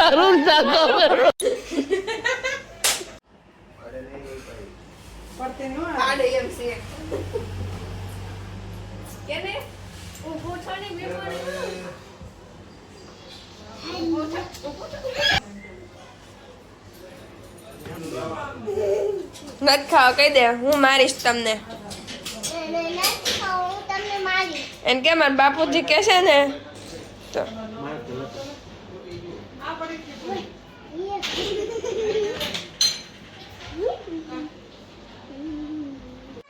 તારું ના ખબર પડતે નો આડે એમ છે કેને ઊભો છો ને બેમાર ઊભો છો નત ખાઓ કહી દે હું મારીશ તમને એમ કે મારા બાપુજી કે છે ને તો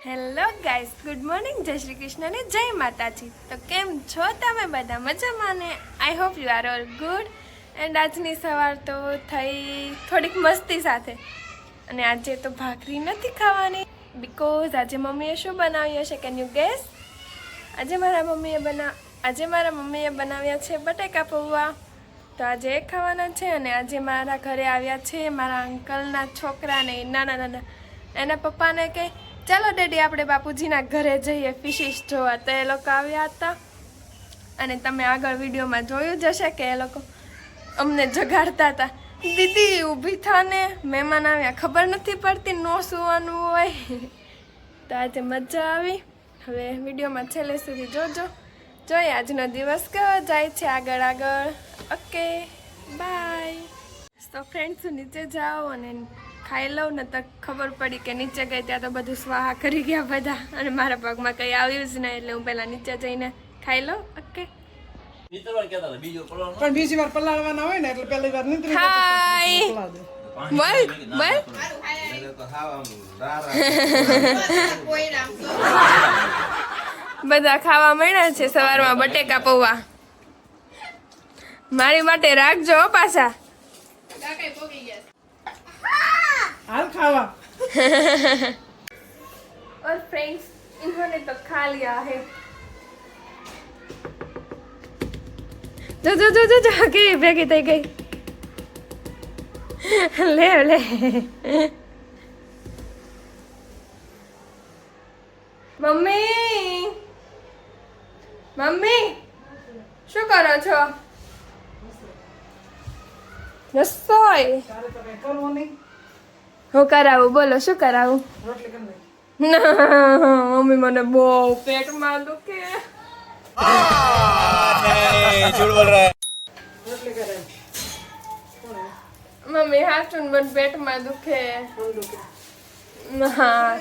હેલો ગાઈસ, ગુડ મોર્નિંગ, જય શ્રી કૃષ્ણ ને જય માતાજી. તો કેમ છો તમે બધા? મજામાં ને? I hope you are all good. And આજની સવાર તો થઈ થોડીક મસ્તી સાથે, અને આજે તો ભાખરી નથી ખાવાની બીકોઝ આજે મમ્મીએ શું બનાવ્યું હશે? Can you gas? આજે મારા મમ્મીએ બનાવ્યા છે બટેકા પૌવા. તો આજે એ ખાવાના છે. અને આજે મારા ઘરે આવ્યા છે મારા અંકલના છોકરાને, નાના એના પપ્પાને કંઈ ચાલો ડેડી આપણે બાપુજીના ઘરે જઈએ ફિશિસ જોવા. તો એ લોકો આવ્યા હતા, અને તમે આગળ વિડીયોમાં જોયું જ હશે કે એ લોકો અમને જગાડતા હતા, દીદી ઊભી થાને, મહેમાન આવ્યા, ખબર નથી પડતી, નો સુવાનું હોય. તો આજે મજા આવી. હવે વિડીયોમાં છેલ્લે સુધી જોજો, જોઈએ આજનો દિવસ કેવો જાય છે આગળ. Okay bye. તો ફ્રેન્ડ્સ, નીચે જાઓ અને ખાઈ લઉં ને તો ખબર પડી કે નીચે ગઈ ત્યાં તો બધું સ્વાહા કરી ગયા બધા, અને મારા પગમાં કંઈ આવ્યું જ નહીં, એટલે હું પહેલાં નીચે જઈને ખાઈ લઉં. ઓકે પણ બીજી વાર પલાળવાના હોય ને એટલે પહેલી વાર નીકળી હાય બોલ બધા ખાવા મળ્યા છે સવારમાં બટેકા પૌવા. મારી માટે રાખજો પાછા. હાલ ખાવા. और फ्रेंड्स, इन्होंने तो खा लिया है. जो के भેगी થઈ ગઈ. લે મમ્મી શું કરો છો? રસોઈ તારે તો કઈ કરવું નહીં. હું કરાવું? બોલો શું કરાવું? રોટલી કરી નાખ. મમ્મી મને બહુ પેટમાં દુખે. રોટલી કરે. મમ્મી હાચું મને પેટમાં દુખે. કોણ દુખે? હા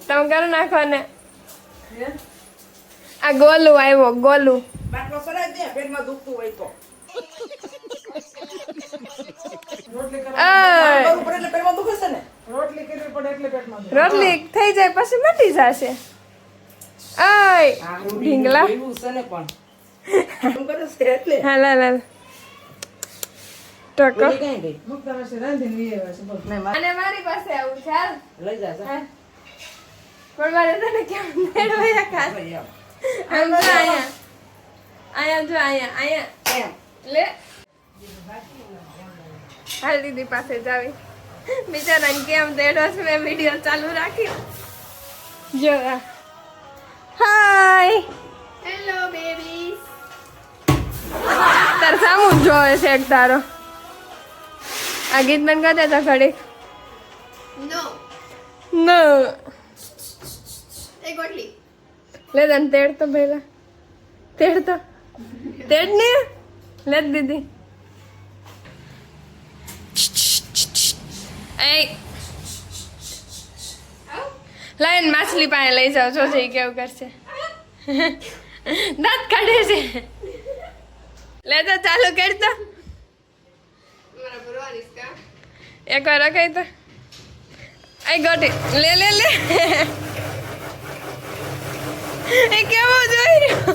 તમે કરી નાખો ને. હે? આ ગોલું આવ્યો, ગોલું. બાટલો કરાવી દે, પેટમાં દુખતું હોય તો. રોટલી કરવા બરોબર એટલે પેટમાં દુખે છે ને. રોટલી કરવી પડે એટલે પેટમાં દુખે. રોટલી થઈ જાય પછી મટી જશે. આય ઢીંગલા. એવું છે ને પણ. શું કરે છે એટલે? હાલ ટકો. ઓલી ક્યાં ગઈ? મુક્તા પાસે રાંધીને લઈ આવ્યા છે. બોલ. નહીં, અને મારી પાસે આવું છે. હાલ લઈ જા. હા. પણ મારે તને કેમ મેળવ્યા ખાસ? આમ જો અહીંયા જો અહીંયા એમ. લે. હાલ દીદી પાસે જાવી. બિચારાને કેમ દેડો છે, મેં વિડીયો ચાલુ રાખી. જો હાય હેલો બેબીસ. તાર સામું જ જોવે છે એક તારો. આ ગીત બંધ કરી દેતા ઘડી. નો ન એક ગોટલી. લે તને તેડ તો પહેલા. તેડ ને લે દીદી. એ લાઈન માછલી પાસે લઈ જાઓ, જોજે ઈ કેવું કરશે. દાંત કાઢે છે. લે તો ચાલુ કરતો. મારા ભરવાનીસ કા એક વાર રખાય તો. આઈ ગોટી લે એ કેવું જોઈ રહ્યો?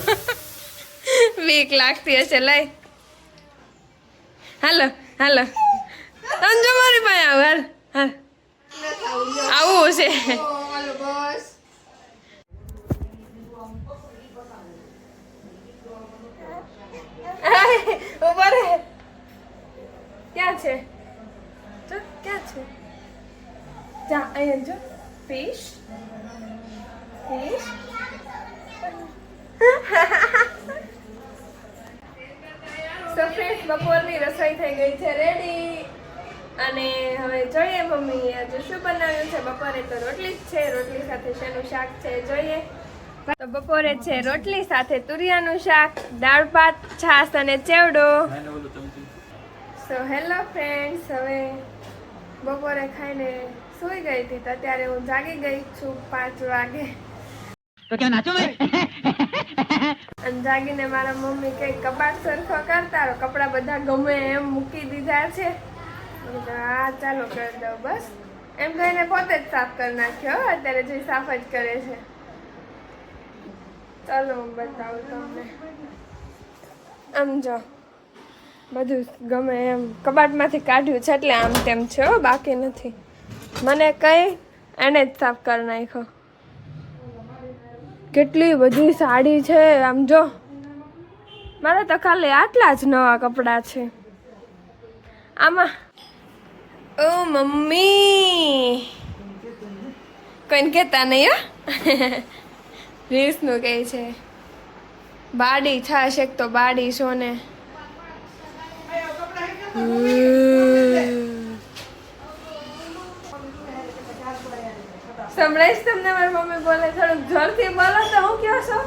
વીક લાગતી હશે. લઈ હાલો સમજો મારી પાસે આવ. હાલ આવું છે. હાલો બસ. ઉપર ક્યાં છે? જો ક્યાં છે? જા અહીંયા જો. ફિશ સો તો ફ્રેન્ડ્સ બપોરની રસોઈ થઈ ગઈ છે રેડી. અને હવે જોઈએ મમ્મી આજે શું બનાવ્યું છે. બપોરે તો રોટલી જ છે, રોટલી સાથે શેનું શાક છે જોઈએ. તો બપોરે છે રોટલી સાથે તુરિયાનું શાક, દાળ ભાત, છાશ અને ચેવડો. સો હેલો ફ્રેન્ડ્સ, હવે બપોરે ખાઈને સૂઈ ગઈ હતી તો અત્યારે હું જાગી ગઈ છું 5 વાગે. તો ક્યાં નાચો મેં અને જાગીને મારા મમ્મી કઈ કબાટ સરખો કરતા રહો, કપડાં બધા ગમે એમ મૂકી દીધા છે. મેં કીધું હા ચાલો કરી દઉં બસ એમ કહીને પોતે જ સાફ કરી નાખ્યો. અત્યારે જે સાફ જ કરે છે. ચાલો હું બતાવું તમને. આમ જો બધું ગમે એમ કબાટમાંથી કાઢ્યું છે એટલે આમ તેમ છે, બાકી નથી. મને કઈ એને જ સાફ કરી નાખ્યો. કેટલી બધી સાડી છે આમ જો. મારે તો ખાલી આટલા જ નવા કપડાં છે આમાં. ઓ મમ્મી કોઈને કહેતા નહીં હો. રીલ્સનું કહે છે બાડી છાશ એક તો બાડી સોને. સંભળાય છે તમને મારી મમ્મી બોલે? થોડુંક જોરથી બોલો તો હું કહો છો?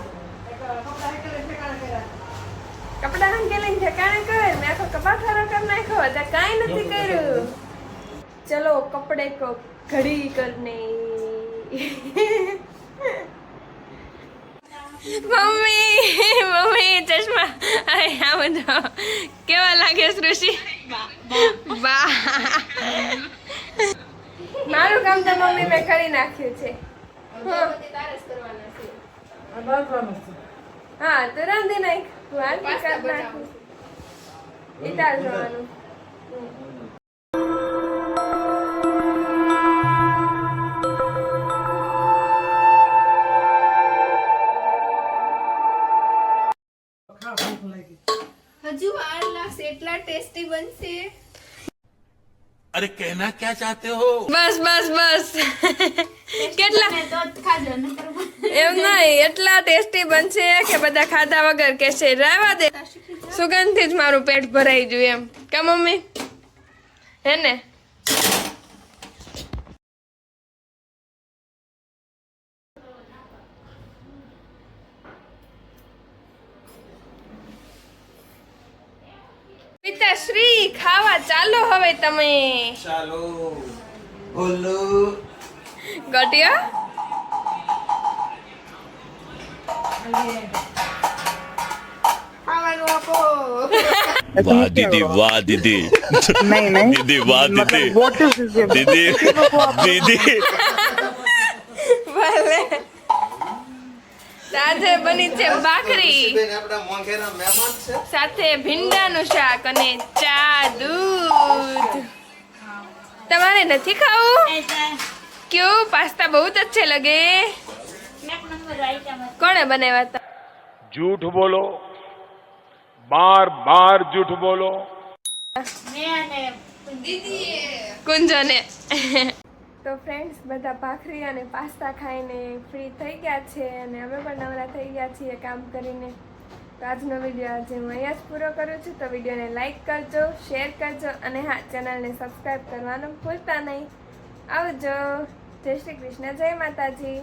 કપડા હંકેલીને ઠેકાણે કરે. મેં આખો કબાટ ખરો કરી નાખ્યો, હજી કાંઈ નથી કર્યું. ચલો કપડે કો ઘડી કરને. મમ્મી મમ્મી ચશ્મા આ બધો કેવા લાગે સૃષ્ટિ? બા મારું કામ તો મમ્મી મેં કરી નાખ્યું છે. હા તો રાંધી નાખ. તું આરતી કરી નાખું. ઇતાર જવાનું. હજુ વાર લાગશે, એટલા ટેસ્ટી બનશે. अरे कहना क्या चाहते हो? બસ બસ બસ કેટલા એમ નહીં, એટલા ટેસ્ટી બનશે કે બધા ખાધા વગર કહેશે રહેવા દે. સુગંધથી જ મારું પેટ ભરાઈ ગયું એમ કે મમ્મી હે ને. પિતાશ્રી ખાવા ચાલો હવે તમે. ચાલો બોલો. ગટિયા ખાવાનું આપો. वाह दीदी वाह दीदी नहीं नहीं दीदी वाह दीदी व्हाट इज दिस दीदी दीदी ભલે. આજે બની છે ભાખરી સાથે ભીંડાનું શાક અને ચા દૂધ. તમારે નથી ખાવું? ક્यों? पास्ता बहुत अच्छे लगे. કોણે બનાવ્યા હતા? झूठ बोलो, बार बार झूठ बोलो. કુંજોને. તો ફ્રેન્ડ્સ બધા ભાખરી અને પાસ્તા ખાઈને ફ્રી થઈ ગયા છે અને અમે પણ નવરા થઈ ગયા છીએ કામ કરીને. તો આજનો વિડીયો આજે હું અહીંયા જ પૂરો કરું છું. તો વિડીયોને લાઈક કરજો, શેર કરજો અને હા ચેનલને સબસ્ક્રાઈબ કરવાનું ભૂલતા નહીં. આવજો. જય શ્રી કૃષ્ણ, જય માતાજી.